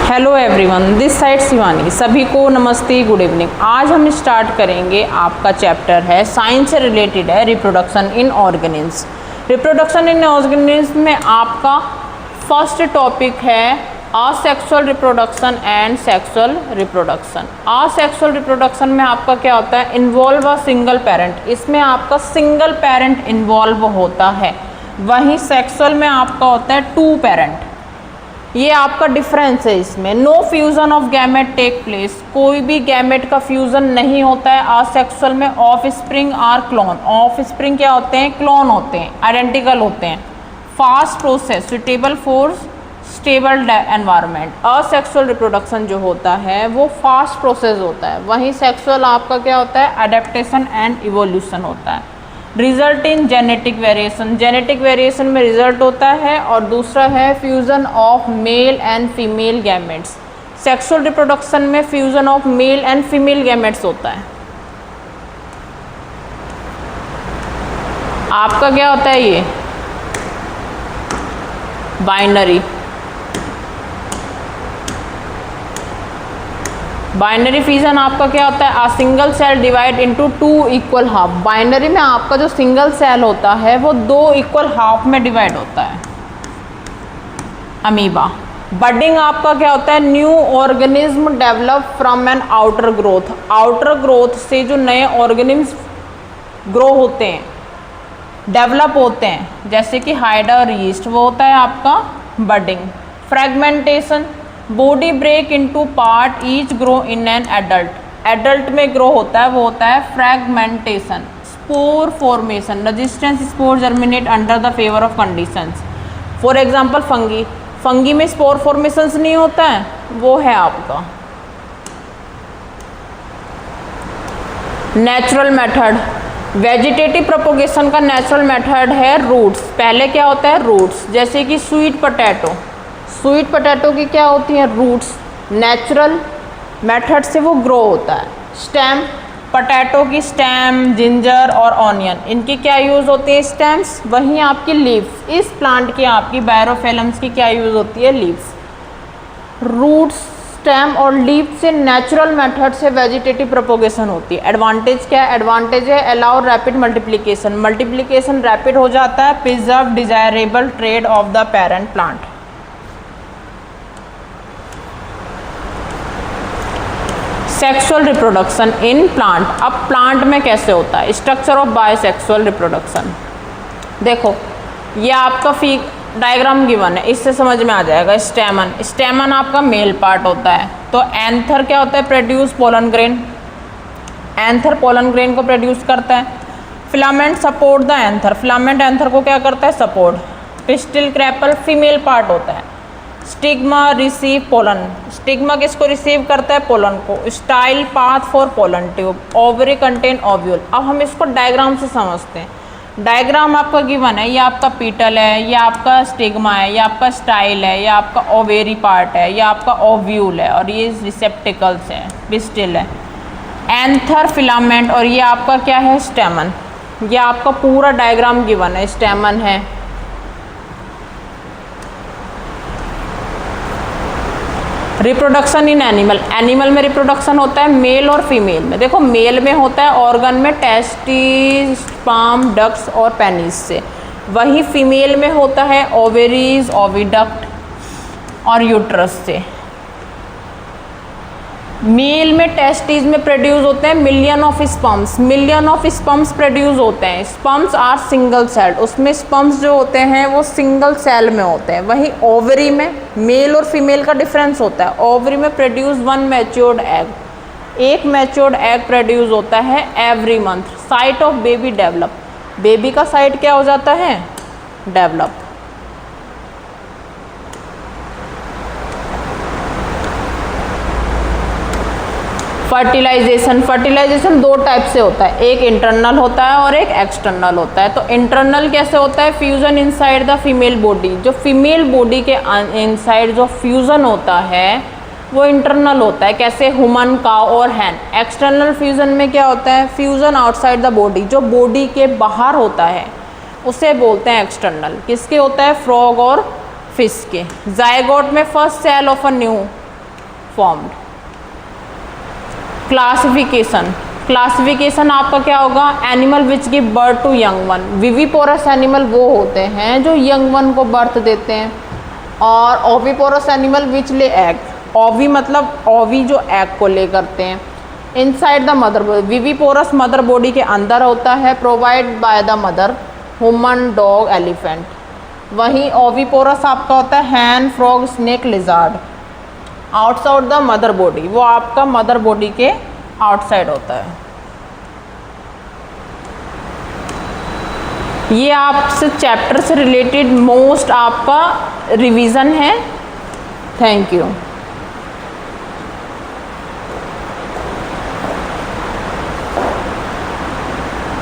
Hello everyone, this side Shivani. सभी को नमस्ते, गुड इवनिंग। आज हम स्टार्ट करेंगे, आपका चैप्टर है साइंस से रिलेटेड है reproduction in organism. Reproduction in organism में आपका फर्स्ट टॉपिक है asexual reproduction and sexual reproduction. Asexual reproduction में आपका क्या होता है, इन्वॉल्व अ सिंगल पेरेंट। इसमें आपका सिंगल पेरेंट इन्वॉल्व होता है। वहीं सेक्सुअल में आपका होता है टू पेरेंट। ये आपका डिफरेंस है इसमें। No fusion of gamete take place, कोई भी गैमेट का फ्यूजन नहीं होता है असेक्सुअल में। Offspring or clone, offspring क्या होते हैं, क्लोन होते हैं, आइडेंटिकल होते हैं। Fast process suitable for stable environment. Asexual reproduction जो होता है वो फास्ट प्रोसेस होता है, वहीं सेक्सुअल आपका क्या होता है, अडेप्टेशन एंड इवोल्यूशन होता है। Result in genetic variation, genetic variation में रिजल्ट होता है। और दूसरा है fusion of male and female gametes. Sexual reproduction में fusion of male and female gametes होता है। आपका क्या होता है, ये बाइनरी। बाइनरी फ्यूजन आपका क्या होता है, a single cell divide into two equal half. Binary में आपका जो सिंगल सेल होता है वो दो इक्वल हाफ में डिवाइड होता है। अमीबा। बडिंग आपका क्या होता है, new organism develop from an outer growth. Outer growth से जो नए ऑर्गेनिज्म ग्रो होते हैं, डेवलप होते हैं, जैसे कि हाइडा और यीस्ट, वो होता है आपका budding. Fragmentation, body break into part each grow in an adult. Adult में ग्रो होता है वो होता है fragmentation. Spore formation, resistance spore germinate under the favour of conditions. For example fungi, fungi में स्पोर फॉर्मेशंस नहीं होता है, वो है आपका नेचुरल मेथड। वेजिटेटिव प्रोपोगेशन का नेचुरल मेथड है रूट्स। पहले क्या होता है, रूट्स, जैसे कि स्वीट पोटैटो। स्वीट पोटैटो की क्या होती हैं, रूट्स। नेचुरल मेथड से वो ग्रो होता है। स्टेम, पोटैटो की स्टेम, जिंजर और ऑनियन, इनकी क्या यूज़ होती है, स्टेम्स। वहीं आपकी लीव्स, इस प्लांट की आपकी बायरोफिलम्स की क्या यूज़ होती है, लीव्स। रूट्स, स्टेम और लीफ से नेचुरल मेथड से वेजिटेटिव प्रोपोगेशन होती है। एडवांटेज क्या है, एडवांटेज है allow rapid multiplication. Multiplication rapid हो जाता है। Preserve desirable trade off the parent plant. Sexual reproduction in plant. अब प्लांट में कैसे होता है, स्ट्रक्चर ऑफ बायसेक्सुअल रिप्रोडक्शन। देखो ये आपका डायग्राम गिवन है, इससे समझ में आ जाएगा। स्टेमन, स्टेमन आपका मेल पार्ट होता है। तो एंथर क्या होता है, produce pollen grain. Anther pollen grain को प्रोड्यूस करता है। Filament support the anther, filament anther को क्या करता है, सपोर्ट। पिस्टिल क्रैपल फीमेल पार्ट होता है। स्टिग्मा रिसीव पोलन, स्टिग्मा किसको रिसीव करता है, पोलन को। Style path for pollen tube. Ovary contain ovule. अब हम इसको डायग्राम से समझते हैं। डायग्राम आपका गिवन है, ये आपका पीटल है, ये आपका स्टिग्मा है, ये आपका स्टाइल है, ये आपका ओवेरी पार्ट है, ये आपका ओव्यूल है, और ये रिसेप्टिकल्स है, पिस्टिल है। एंथर फिलामेंट, और ये आपका क्या है, स्टेमन। ये आपका पूरा डायग्राम गिवन है, स्टेमन है। रिप्रोडक्शन इन एनिमल, एनिमल में रिप्रोडक्शन होता है मेल और फीमेल में। देखो मेल में होता है ऑर्गन में टेस्टिस, स्पर्म, डक्ट्स और पेनिस से। वही फीमेल में होता है ओवेरीज, ओविडक्ट और यूट्रस से। मेल में टेस्टिस में प्रोड्यूस होते हैं million of sperms, million of sperms produce होते हैं। स्पर्म्स आर सिंगल सेल्ड, उसमें स्पर्म्स जो होते हैं वो सिंगल सेल में होते हैं। वहीं ओवरी में मेल और फीमेल का डिफरेंस होता है। ओवरी में प्रोड्यूस वन मैच्योर्ड एग, एक मैच्योर्ड एग प्रोड्यूस होता है every month. Site of baby develop, baby का साइट क्या हो जाता है, डेवलप। फर्टिलाइजेशन, फर्टिलाइजेशन दो टाइप से होता है, एक इंटरनल होता है और एक एक्सटर्नल होता है। तो इंटरनल कैसे होता है, fusion inside the female body. जो फीमेल बॉडी के इनसाइड जो फ्यूजन होता है वो इंटरनल होता है, कैसे, ह्यूमन, काउ और हैन। एक्सटर्नल फ्यूजन में क्या होता है, फ्यूजन आउटसाइड द बॉडी, जो बॉडी के बाहर होता है उसे बोलते हैं एक्सटर्नल। किसके होता है, फ्रॉग और फिश के। जायगोट में first cell of a new formed. Classification आपका क्या होगा, animal which give birth to young one. Viviparous animal वो होते हैं जो यंग वन को बर्थ देते हैं, और ओविपोरस एनिमल विच ले एग। ओवी मतलब ओवी जो एग को ले करते हैं। Inside the mother body, viviparous mother body के अंदर होता है, provide by the mother, human, dog, elephant. वहीं ओविपोरस आपका होता है hen, frog, snake, lizard. Outside the mother body, वो आपका मदर बॉडी के आउटसाइड होता है। ये आपसे चैप्टर से रिलेटेड मोस्ट आपका रिवीजन है। Thank you.